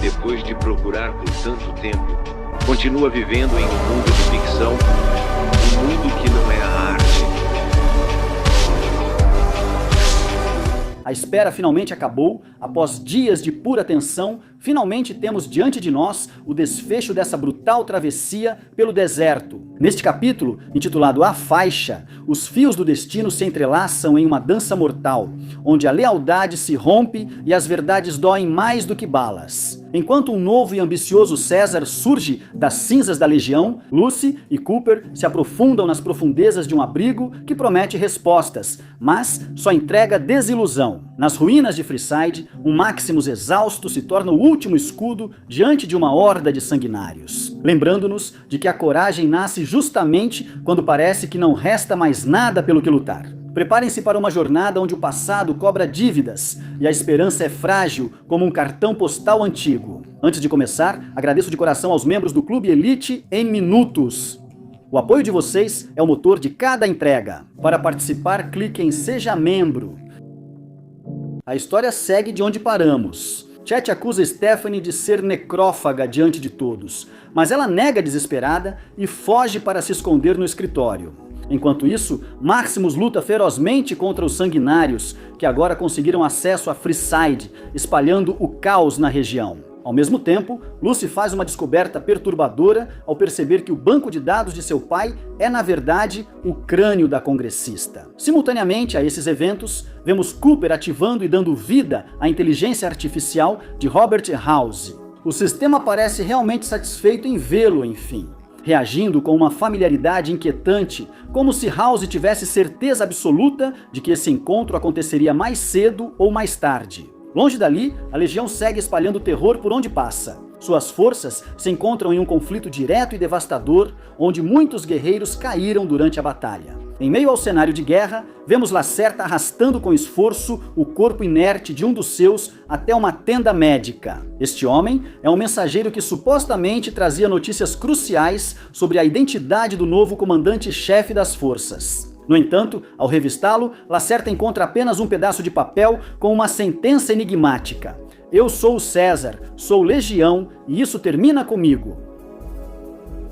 depois de procurar por tanto tempo, continua vivendo em um mundo de ficção, um mundo que não é a arte. A espera finalmente acabou. Após dias de pura tensão, finalmente temos diante de nós o desfecho dessa brutal travessia pelo deserto. Neste capítulo, intitulado A Faixa, os fios do destino se entrelaçam em uma dança mortal, onde a lealdade se rompe e as verdades doem mais do que balas. Enquanto um novo e ambicioso César surge das cinzas da Legião, Lucy e Cooper se aprofundam nas profundezas de um abrigo que promete respostas, mas só entrega desilusão. Nas ruínas de Freeside, um Maximus exausto se torna o último escudo diante de uma horda de sanguinários, lembrando-nos de que a coragem nasce justamente quando parece que não resta mais nada pelo que lutar. Preparem-se para uma jornada onde o passado cobra dívidas e a esperança é frágil como um cartão postal antigo. Antes de começar, agradeço de coração aos membros do Clube Elite em Minutos. O apoio de vocês é o motor de cada entrega. Para participar, clique em Seja Membro. A história segue de onde paramos. Chet acusa Stephanie de ser necrófaga diante de todos, mas ela nega desesperada e foge para se esconder no escritório. Enquanto isso, Maximus luta ferozmente contra os sanguinários, que agora conseguiram acesso a Freeside, espalhando o caos na região. Ao mesmo tempo, Lucy faz uma descoberta perturbadora ao perceber que o banco de dados de seu pai é, na verdade, o crânio da congressista. Simultaneamente a esses eventos, vemos Cooper ativando e dando vida à inteligência artificial de Robert House. O sistema parece realmente satisfeito em vê-lo, enfim, reagindo com uma familiaridade inquietante, como se House tivesse certeza absoluta de que esse encontro aconteceria mais cedo ou mais tarde. Longe dali, a Legião segue espalhando terror por onde passa. Suas forças se encontram em um conflito direto e devastador, onde muitos guerreiros caíram durante a batalha. Em meio ao cenário de guerra, vemos Lacerta arrastando com esforço o corpo inerte de um dos seus até uma tenda médica. Este homem é um mensageiro que supostamente trazia notícias cruciais sobre a identidade do novo comandante-chefe das forças. No entanto, ao revistá-lo, Lacerta encontra apenas um pedaço de papel com uma sentença enigmática. Eu sou o César, sou Legião e isso termina comigo.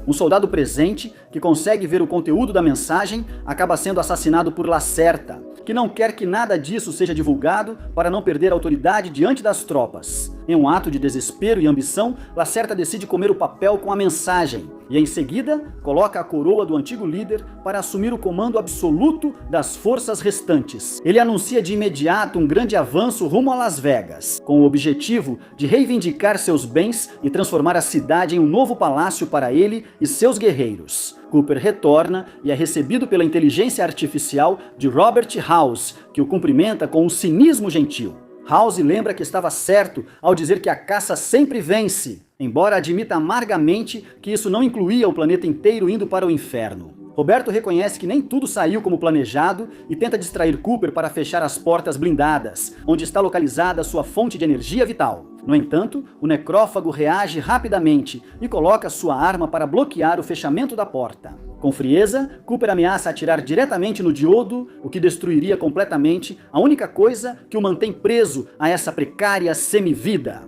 Um soldado presente, que consegue ver o conteúdo da mensagem, acaba sendo assassinado por Lacerta, que não quer que nada disso seja divulgado para não perder a autoridade diante das tropas. Em um ato de desespero e ambição, Lacerta decide comer o papel com a mensagem e, em seguida, coloca a coroa do antigo líder para assumir o comando absoluto das forças restantes. Ele anuncia de imediato um grande avanço rumo a Las Vegas, com o objetivo de reivindicar seus bens e transformar a cidade em um novo palácio para ele e seus guerreiros. Cooper retorna e é recebido pela inteligência artificial de Robert House, que o cumprimenta com um cinismo gentil. House lembra que estava certo ao dizer que a caça sempre vence, embora admita amargamente que isso não incluía o planeta inteiro indo para o inferno. Roberto reconhece que nem tudo saiu como planejado e tenta distrair Cooper para fechar as portas blindadas, onde está localizada sua fonte de energia vital. No entanto, o necrófago reage rapidamente e coloca sua arma para bloquear o fechamento da porta. Com frieza, Cooper ameaça atirar diretamente no diodo, o que destruiria completamente a única coisa que o mantém preso a essa precária semivida.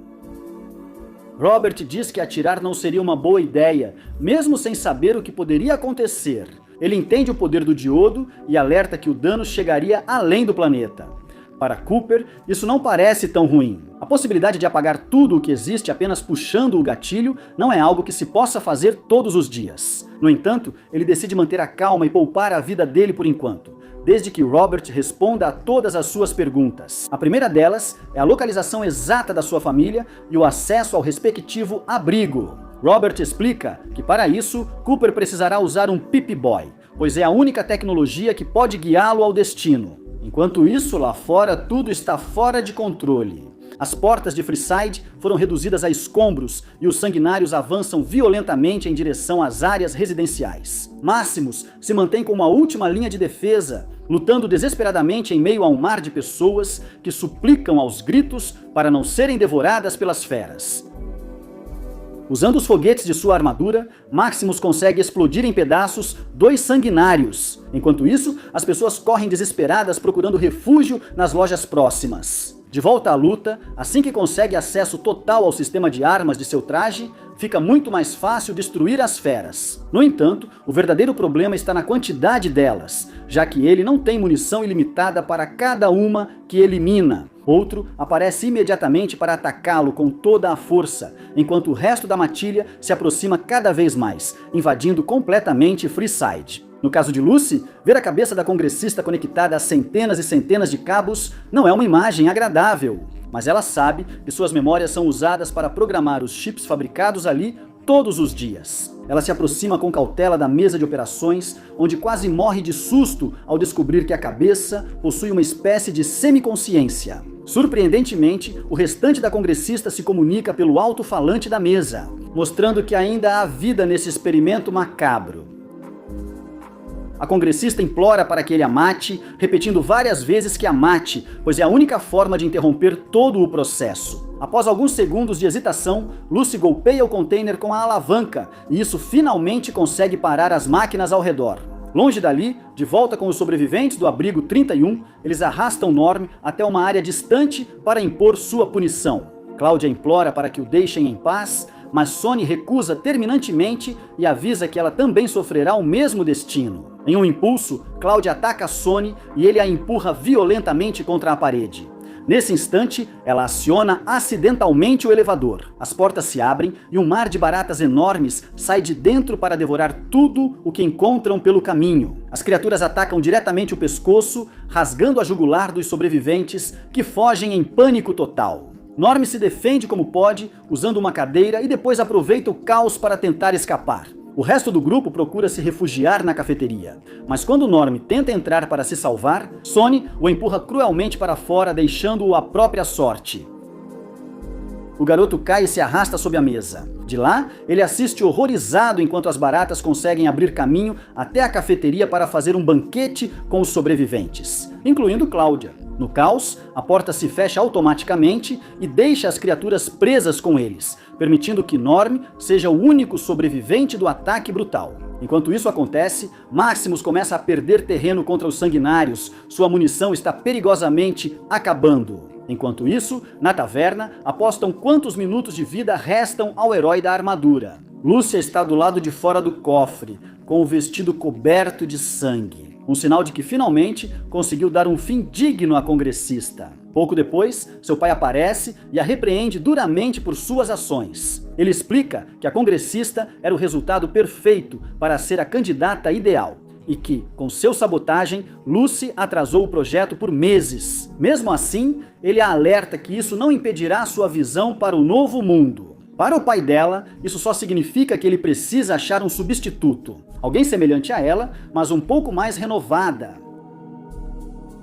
Robert diz que atirar não seria uma boa ideia, mesmo sem saber o que poderia acontecer. Ele entende o poder do diodo e alerta que o dano chegaria além do planeta. Para Cooper, isso não parece tão ruim. A possibilidade de apagar tudo o que existe apenas puxando o gatilho não é algo que se possa fazer todos os dias. No entanto, ele decide manter a calma e poupar a vida dele por enquanto, desde que Robert responda a todas as suas perguntas. A primeira delas é a localização exata da sua família e o acesso ao respectivo abrigo. Robert explica que para isso, Cooper precisará usar um Pip-Boy, pois é a única tecnologia que pode guiá-lo ao destino. Enquanto isso, lá fora, tudo está fora de controle. As portas de Freeside foram reduzidas a escombros e os sanguinários avançam violentamente em direção às áreas residenciais. Maximus se mantém com uma última linha de defesa, lutando desesperadamente em meio a um mar de pessoas que suplicam aos gritos para não serem devoradas pelas feras. Usando os foguetes de sua armadura, Maximus consegue explodir em pedaços 2 sanguinários. Enquanto isso, as pessoas correm desesperadas procurando refúgio nas lojas próximas. De volta à luta, assim que consegue acesso total ao sistema de armas de seu traje, fica muito mais fácil destruir as feras. No entanto, o verdadeiro problema está na quantidade delas, já que ele não tem munição ilimitada para cada uma que elimina. Outro aparece imediatamente para atacá-lo com toda a força, enquanto o resto da matilha se aproxima cada vez mais, invadindo completamente Freeside. No caso de Lucy, ver a cabeça da congressista conectada a centenas e centenas de cabos não é uma imagem agradável. Mas ela sabe que suas memórias são usadas para programar os chips fabricados ali todos os dias. Ela se aproxima com cautela da mesa de operações, onde quase morre de susto ao descobrir que a cabeça possui uma espécie de semiconsciência. Surpreendentemente, o restante da congressista se comunica pelo alto-falante da mesa, mostrando que ainda há vida nesse experimento macabro. A congressista implora para que ele a mate, repetindo várias vezes que a mate, pois é a única forma de interromper todo o processo. Após alguns segundos de hesitação, Lucy golpeia o container com a alavanca, e isso finalmente consegue parar as máquinas ao redor. Longe dali, de volta com os sobreviventes do abrigo 31, eles arrastam Norm até uma área distante para impor sua punição. Cláudia implora para que o deixem em paz, mas Sonny recusa terminantemente e avisa que ela também sofrerá o mesmo destino. Em um impulso, Cláudia ataca Sonny e ele a empurra violentamente contra a parede. Nesse instante, ela aciona acidentalmente o elevador. As portas se abrem e um mar de baratas enormes sai de dentro para devorar tudo o que encontram pelo caminho. As criaturas atacam diretamente o pescoço, rasgando a jugular dos sobreviventes, que fogem em pânico total. Norm se defende como pode, usando uma cadeira, e depois aproveita o caos para tentar escapar. O resto do grupo procura se refugiar na cafeteria, mas quando Norm tenta entrar para se salvar, Sonny o empurra cruelmente para fora, deixando-o à própria sorte. O garoto cai e se arrasta sob a mesa. De lá, ele assiste horrorizado enquanto as baratas conseguem abrir caminho até a cafeteria para fazer um banquete com os sobreviventes, incluindo Cláudia. No caos, a porta se fecha automaticamente e deixa as criaturas presas com eles, permitindo que Norm seja o único sobrevivente do ataque brutal. Enquanto isso acontece, Maximus começa a perder terreno contra os sanguinários, sua munição está perigosamente acabando. Enquanto isso, na taverna, apostam quantos minutos de vida restam ao herói da armadura. Lúcia está do lado de fora do cofre, com o vestido coberto de sangue. Um sinal de que finalmente conseguiu dar um fim digno à congressista. Pouco depois, seu pai aparece e a repreende duramente por suas ações. Ele explica que a congressista era o resultado perfeito para ser a candidata ideal e que, com seu sabotagem, Lucy atrasou o projeto por meses. Mesmo assim, ele a alerta que isso não impedirá sua visão para o novo mundo. Para o pai dela, isso só significa que ele precisa achar um substituto. Alguém semelhante a ela, mas um pouco mais renovada.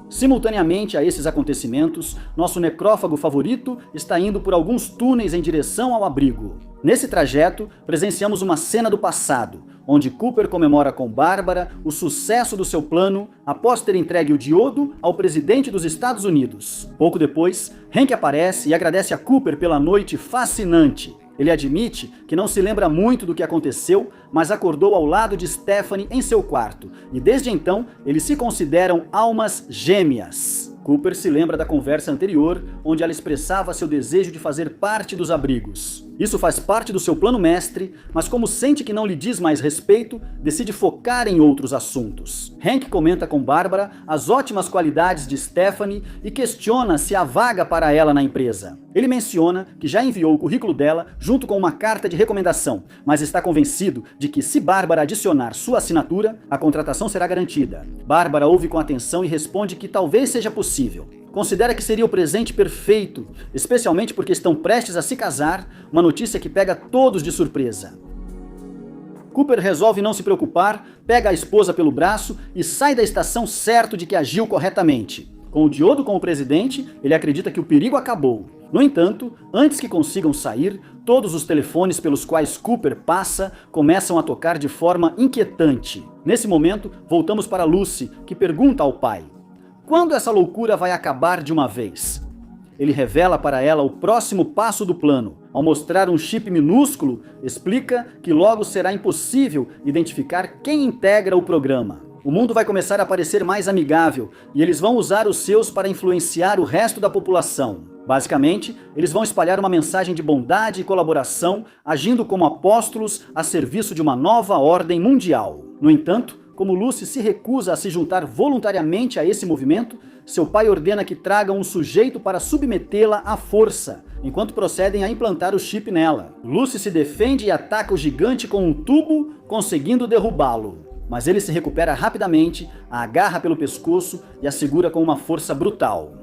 Simultaneamente a esses acontecimentos, nosso necrófago favorito está indo por alguns túneis em direção ao abrigo. Nesse trajeto, presenciamos uma cena do passado, onde Cooper comemora com Bárbara o sucesso do seu plano após ter entregue o diodo ao presidente dos Estados Unidos. Pouco depois, Hank aparece e agradece a Cooper pela noite fascinante. Ele admite que não se lembra muito do que aconteceu, mas acordou ao lado de Stephanie em seu quarto, e desde então eles se consideram almas gêmeas. Cooper se lembra da conversa anterior, onde ela expressava seu desejo de fazer parte dos abrigos. Isso faz parte do seu plano mestre, mas como sente que não lhe diz mais respeito, decide focar em outros assuntos. Hank comenta com Bárbara as ótimas qualidades de Stephanie e questiona se há vaga para ela na empresa. Ele menciona que já enviou o currículo dela junto com uma carta de recomendação, mas está convencido de que se Bárbara adicionar sua assinatura, a contratação será garantida. Bárbara ouve com atenção e responde que talvez seja possível. Considera que seria o presente perfeito, especialmente porque estão prestes a se casar, uma notícia que pega todos de surpresa. Cooper resolve não se preocupar, pega a esposa pelo braço e sai da estação certo de que agiu corretamente. Com o diodo como presidente, ele acredita que o perigo acabou. No entanto, antes que consigam sair, todos os telefones pelos quais Cooper passa começam a tocar de forma inquietante. Nesse momento, voltamos para Lucy, que pergunta ao pai: quando essa loucura vai acabar de uma vez? Ele revela para ela o próximo passo do plano. Ao mostrar um chip minúsculo, explica que logo será impossível identificar quem integra o programa. o mundo vai começar a parecer mais amigável e eles vão usar os seus para influenciar o resto da população. Basicamente, eles vão espalhar uma mensagem de bondade e colaboração, agindo como apóstolos a serviço de uma nova ordem mundial. No entanto, como Lucy se recusa a se juntar voluntariamente a esse movimento, seu pai ordena que tragam um sujeito para submetê-la à força, enquanto procedem a implantar o chip nela. Lucy se defende e ataca o gigante com um tubo, conseguindo derrubá-lo. Mas ele se recupera rapidamente, a agarra pelo pescoço e a segura com uma força brutal.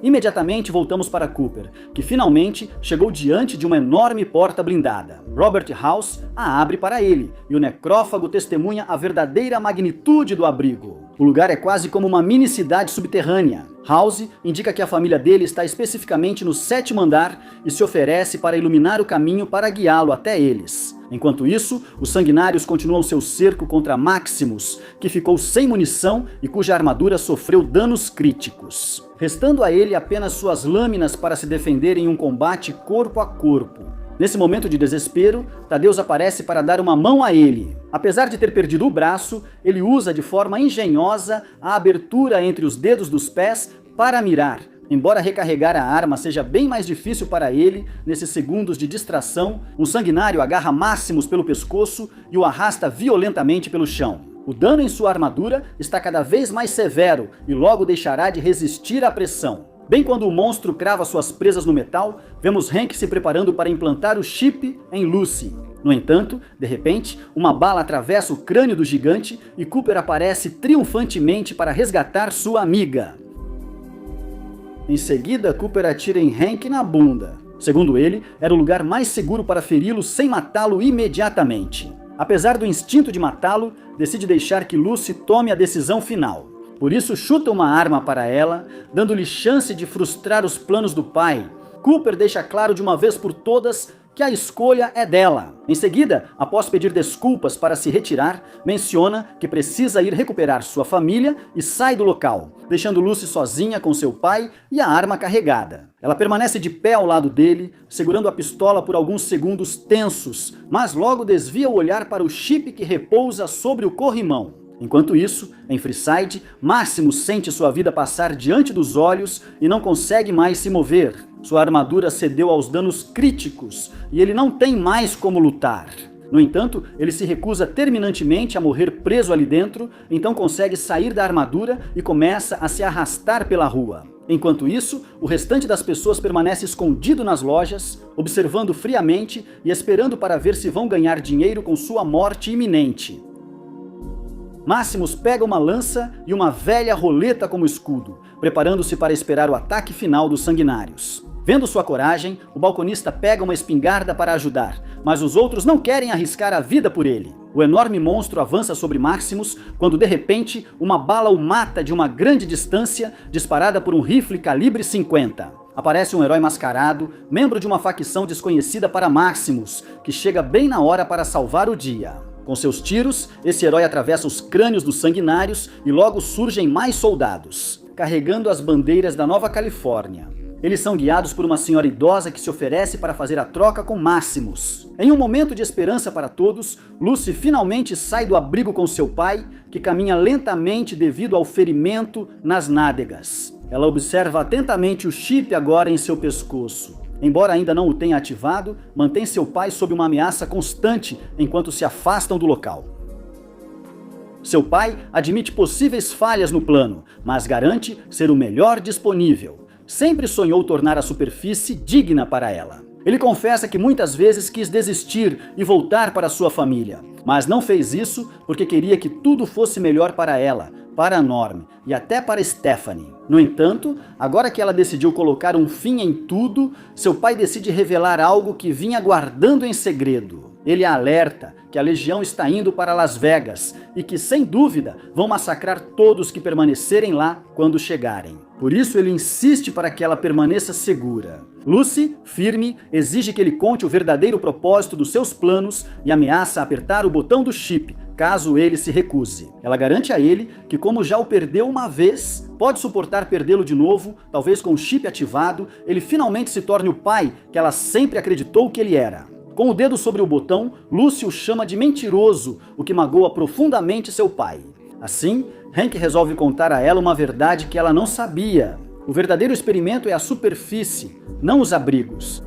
Imediatamente voltamos para Cooper, que finalmente chegou diante de uma enorme porta blindada. Robert House a abre para ele, e o necrófago testemunha a verdadeira magnitude do abrigo. O lugar é quase como uma mini-cidade subterrânea. House indica que a família dele está especificamente no 7º andar e se oferece para iluminar o caminho para guiá-lo até eles. Enquanto isso, os sanguinários continuam seu cerco contra Maximus, que ficou sem munição e cuja armadura sofreu danos críticos, restando a ele apenas suas lâminas para se defender em um combate corpo a corpo. Nesse momento de desespero, Thaddeus aparece para dar uma mão a ele. Apesar de ter perdido o braço, ele usa de forma engenhosa a abertura entre os dedos dos pés para mirar. Embora recarregar a arma seja bem mais difícil para ele, nesses segundos de distração, um sanguinário agarra Maximus pelo pescoço e o arrasta violentamente pelo chão. O dano em sua armadura está cada vez mais severo e logo deixará de resistir à pressão. Bem quando o monstro crava suas presas no metal, vemos Hank se preparando para implantar o chip em Lucy. No entanto, de repente, uma bala atravessa o crânio do gigante e Cooper aparece triunfantemente para resgatar sua amiga. Em seguida, Cooper atira em Hank na bunda. Segundo ele, era o lugar mais seguro para feri-lo sem matá-lo imediatamente. Apesar do instinto de matá-lo, decide deixar que Lucy tome a decisão final. Por isso, chuta uma arma para ela, dando-lhe chance de frustrar os planos do pai. Cooper deixa claro de uma vez por todas que a escolha é dela. Em seguida, após pedir desculpas para se retirar, menciona que precisa ir recuperar sua família e sai do local, deixando Lucy sozinha com seu pai e a arma carregada. Ela permanece de pé ao lado dele, segurando a pistola por alguns segundos tensos, mas logo desvia o olhar para o chip que repousa sobre o corrimão. Enquanto isso, em Freeside, Maximus sente sua vida passar diante dos olhos e não consegue mais se mover. Sua armadura cedeu aos danos críticos e ele não tem mais como lutar. No entanto, ele se recusa terminantemente a morrer preso ali dentro, então consegue sair da armadura e começa a se arrastar pela rua. Enquanto isso, o restante das pessoas permanece escondido nas lojas, observando friamente e esperando para ver se vão ganhar dinheiro com sua morte iminente. Maximus pega uma lança e uma velha roleta como escudo, preparando-se para esperar o ataque final dos sanguinários. Vendo sua coragem, o balconista pega uma espingarda para ajudar, mas os outros não querem arriscar a vida por ele. O enorme monstro avança sobre Maximus quando, de repente, uma bala o mata de uma grande distância, disparada por um rifle calibre 50. Aparece um herói mascarado, membro de uma facção desconhecida para Maximus, que chega bem na hora para salvar o dia. Com seus tiros, esse herói atravessa os crânios dos sanguinários e logo surgem mais soldados, carregando as bandeiras da Nova Califórnia. Eles são guiados por uma senhora idosa que se oferece para fazer a troca com Maximus. Em um momento de esperança para todos, Lucy finalmente sai do abrigo com seu pai, que caminha lentamente devido ao ferimento nas nádegas. Ela observa atentamente o chip agora em seu pescoço. Embora ainda não o tenha ativado, mantém seu pai sob uma ameaça constante enquanto se afastam do local. Seu pai admite possíveis falhas no plano, mas garante ser o melhor disponível. Sempre sonhou tornar a superfície digna para ela. Ele confessa que muitas vezes quis desistir e voltar para sua família, mas não fez isso porque queria que tudo fosse melhor para ela, para a Norm e até para Stephanie. No entanto, agora que ela decidiu colocar um fim em tudo, seu pai decide revelar algo que vinha guardando em segredo. Ele a alerta que a Legião está indo para Las Vegas e que, sem dúvida, vão massacrar todos que permanecerem lá quando chegarem. Por isso ele insiste para que ela permaneça segura. Lucy, firme, exige que ele conte o verdadeiro propósito dos seus planos e ameaça apertar o botão do chip, caso ele se recuse. Ela garante a ele que, como já o perdeu uma vez, pode suportar perdê-lo de novo, talvez com o chip ativado, ele finalmente se torne o pai que ela sempre acreditou que ele era. Com o dedo sobre o botão, Lucy o chama de mentiroso, o que magoa profundamente seu pai. Assim, Hank resolve contar a ela uma verdade que ela não sabia. O verdadeiro experimento é a superfície, não os abrigos.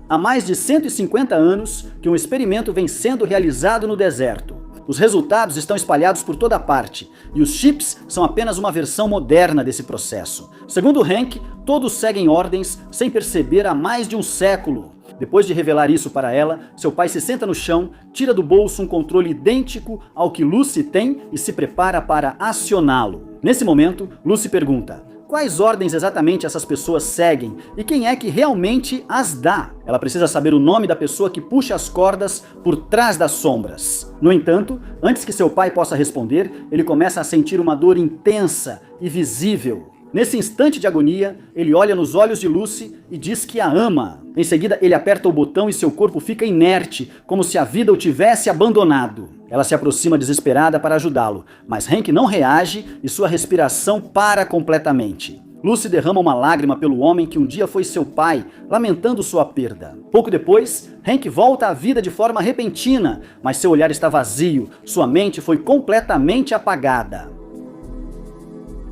Há mais de 150 anos que um experimento vem sendo realizado no deserto. Os resultados estão espalhados por toda parte, e os chips são apenas uma versão moderna desse processo. Segundo Hank, todos seguem ordens sem perceber há mais de um século. Depois de revelar isso para ela, seu pai se senta no chão, tira do bolso um controle idêntico ao que Lucy tem e se prepara para acioná-lo. Nesse momento, Lucy pergunta: quais ordens exatamente essas pessoas seguem e quem é que realmente as dá? Ela precisa saber o nome da pessoa que puxa as cordas por trás das sombras. No entanto, antes que seu pai possa responder, ele começa a sentir uma dor intensa e visível. Nesse instante de agonia, ele olha nos olhos de Lucy e diz que a ama. Em seguida, ele aperta o botão e seu corpo fica inerte, como se a vida o tivesse abandonado. Ela se aproxima desesperada para ajudá-lo, mas Hank não reage e sua respiração para completamente. Lucy derrama uma lágrima pelo homem que um dia foi seu pai, lamentando sua perda. Pouco depois, Hank volta à vida de forma repentina, mas seu olhar está vazio, sua mente foi completamente apagada.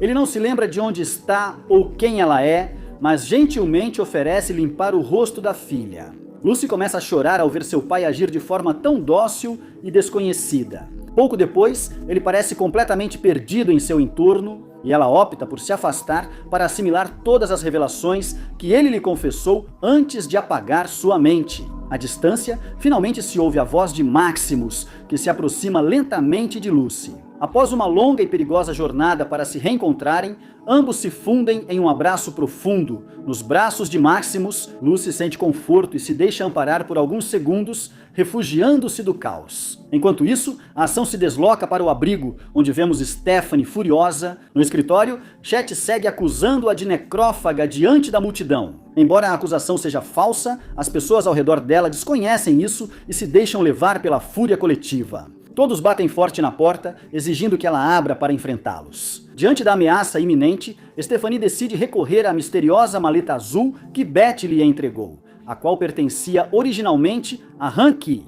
Ele não se lembra de onde está ou quem ela é, mas gentilmente oferece limpar o rosto da filha. Lucy começa a chorar ao ver seu pai agir de forma tão dócil e desconhecida. Pouco depois, ele parece completamente perdido em seu entorno e ela opta por se afastar para assimilar todas as revelações que ele lhe confessou antes de apagar sua mente. À distância, finalmente se ouve a voz de Maximus, que se aproxima lentamente de Lucy. Após uma longa e perigosa jornada para se reencontrarem, ambos se fundem em um abraço profundo. Nos braços de Maximus, Lucy sente conforto e se deixa amparar por alguns segundos, refugiando-se do caos. Enquanto isso, a ação se desloca para o abrigo, onde vemos Stephanie furiosa. No escritório, Chet segue acusando-a de necrófaga diante da multidão. Embora a acusação seja falsa, as pessoas ao redor dela desconhecem isso e se deixam levar pela fúria coletiva. Todos batem forte na porta, exigindo que ela abra para enfrentá-los. Diante da ameaça iminente, Stephanie decide recorrer à misteriosa maleta azul que Beth lhe entregou, a qual pertencia originalmente a Hank.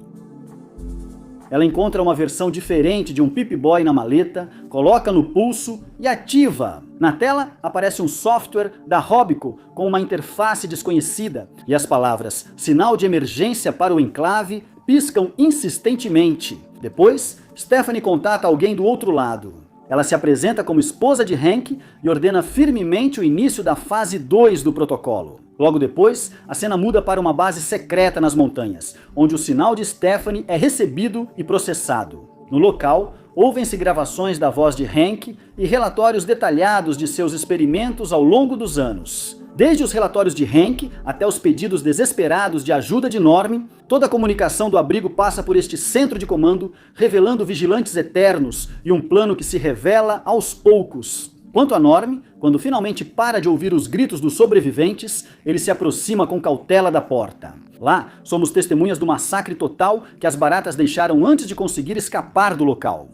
Ela encontra uma versão diferente de um Pip-Boy na maleta, coloca no pulso e ativa. Na tela aparece um software da Robico com uma interface desconhecida e as palavras "sinal de emergência para o enclave" piscam insistentemente. Depois, Stephanie contata alguém do outro lado. Ela se apresenta como esposa de Hank e ordena firmemente o início da fase 2 do protocolo. Logo depois, a cena muda para uma base secreta nas montanhas, onde o sinal de Stephanie é recebido e processado. No local, ouvem-se gravações da voz de Hank e relatórios detalhados de seus experimentos ao longo dos anos. Desde os relatórios de Hank até os pedidos desesperados de ajuda de Norm, toda a comunicação do abrigo passa por este centro de comando, revelando vigilantes eternos e um plano que se revela aos poucos. Quanto a Norm, quando finalmente para de ouvir os gritos dos sobreviventes, ele se aproxima com cautela da porta. Lá, somos testemunhas do massacre total que as baratas deixaram antes de conseguir escapar do local.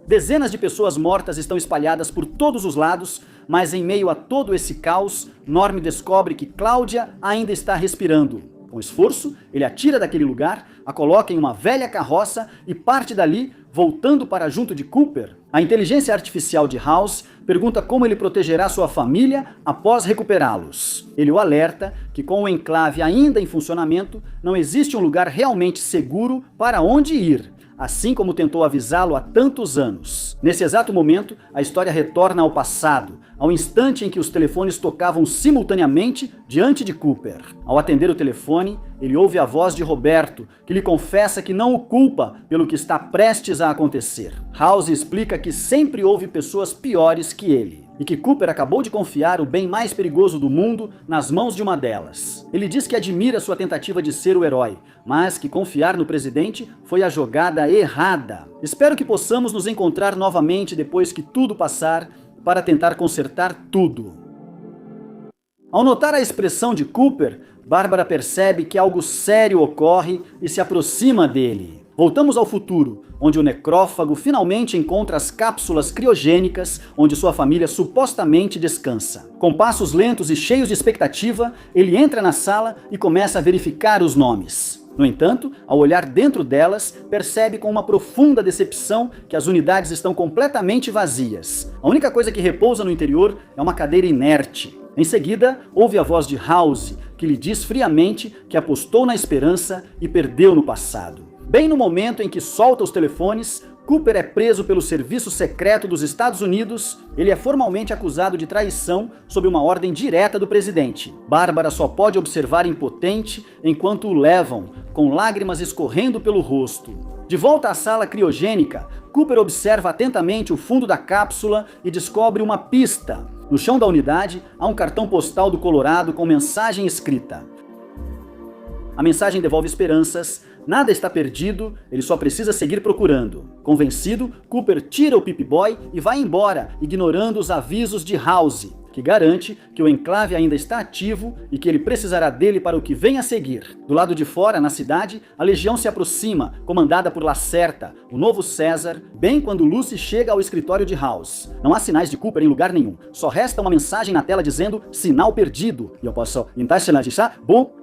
Dezenas de pessoas mortas estão espalhadas por todos os lados, mas em meio a todo esse caos, Norm descobre que Cláudia ainda está respirando. Com esforço, ele a tira daquele lugar, a coloca em uma velha carroça e parte dali, voltando para junto de Cooper. A inteligência artificial de House pergunta como ele protegerá sua família após recuperá-los. Ele o alerta que com o enclave ainda em funcionamento, não existe um lugar realmente seguro para onde ir, assim como tentou avisá-lo há tantos anos. Nesse exato momento, a história retorna ao passado, ao instante em que os telefones tocavam simultaneamente diante de Cooper. Ao atender o telefone, ele ouve a voz de Roberto, que lhe confessa que não o culpa pelo que está prestes a acontecer. House explica que sempre houve pessoas piores que ele, e que Cooper acabou de confiar o bem mais perigoso do mundo nas mãos de uma delas. Ele diz que admira sua tentativa de ser o herói, mas que confiar no presidente foi a jogada errada. Espero que possamos nos encontrar novamente depois que tudo passar, para tentar consertar tudo. Ao notar a expressão de Cooper, Bárbara percebe que algo sério ocorre e se aproxima dele. Voltamos ao futuro, onde o necrófago finalmente encontra as cápsulas criogênicas onde sua família supostamente descansa. Com passos lentos e cheios de expectativa, ele entra na sala e começa a verificar os nomes. No entanto, ao olhar dentro delas, percebe com uma profunda decepção que as unidades estão completamente vazias. A única coisa que repousa no interior é uma cadeira inerte. Em seguida, ouve a voz de House, que lhe diz friamente que apostou na esperança e perdeu no passado. Bem no momento em que solta os telefones, Cooper é preso pelo Serviço Secreto dos Estados Unidos. Ele é formalmente acusado de traição sob uma ordem direta do presidente. Bárbara só pode observar impotente enquanto o levam, com lágrimas escorrendo pelo rosto. De volta à sala criogênica, Cooper observa atentamente o fundo da cápsula e descobre uma pista. No chão da unidade, há um cartão postal do Colorado com mensagem escrita. A mensagem devolve esperanças. Nada está perdido, ele só precisa seguir procurando. Convencido, Cooper tira o Pip-Boy e vai embora, ignorando os avisos de House, que garante que o enclave ainda está ativo e que ele precisará dele para o que vem a seguir. Do lado de fora, na cidade, a Legião se aproxima, comandada por Lacerta, o novo César, bem quando Lucy chega ao escritório de House. Não há sinais de Cooper em lugar nenhum, só resta uma mensagem na tela dizendo sinal perdido. E eu posso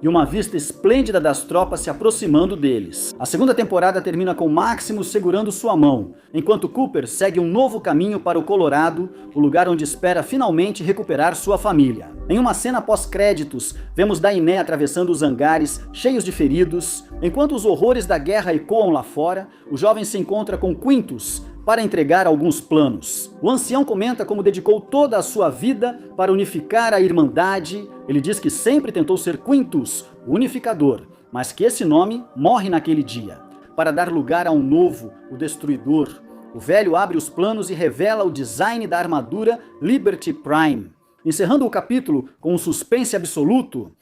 e uma vista esplêndida das tropas se aproximando deles. A segunda temporada termina com Maximus segurando sua mão, enquanto Cooper segue um novo caminho para o Colorado, o lugar onde espera finalmente recuperar sua família. Em uma cena pós-créditos, vemos Dainé atravessando os hangares, cheios de feridos. Enquanto os horrores da guerra ecoam lá fora, o jovem se encontra com Quintus para entregar alguns planos. O ancião comenta como dedicou toda a sua vida para unificar a Irmandade. Ele diz que sempre tentou ser Quintus, o unificador, mas que esse nome morre naquele dia, para dar lugar a um novo, o Destruidor. O velho abre os planos e revela o design da armadura Liberty Prime. Encerrando o capítulo com um suspense absoluto,